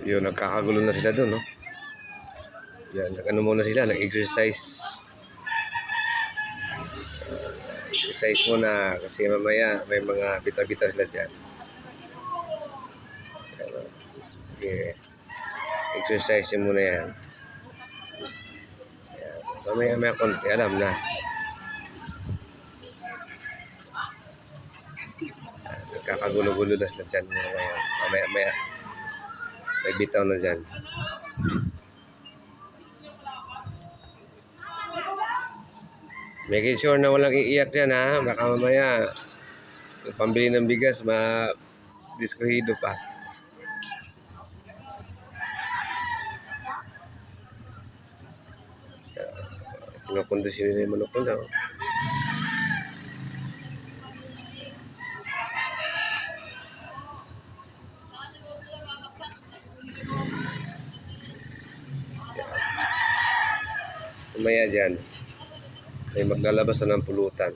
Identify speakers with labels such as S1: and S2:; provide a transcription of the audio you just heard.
S1: Yun, nagkakagulo na sila doon, no? Yan, nag-ano muna sila, nag-exercise. Exercise muna kasi mamaya may mga bita-bita sila dyan. Okay. Exercise muna yan. Mamaya konti, alam na. Nagkakagulo-gulo na sila dyan. Mamaya may bitaw na dyan. Make sure na walang iiyak dyan, ha. Baka mamaya yung pambili ng bigas ma-diskuhido pa. Kinukondisyon nila yung manok nila. Mamaya dyan, may maglalabas na ng pulutan.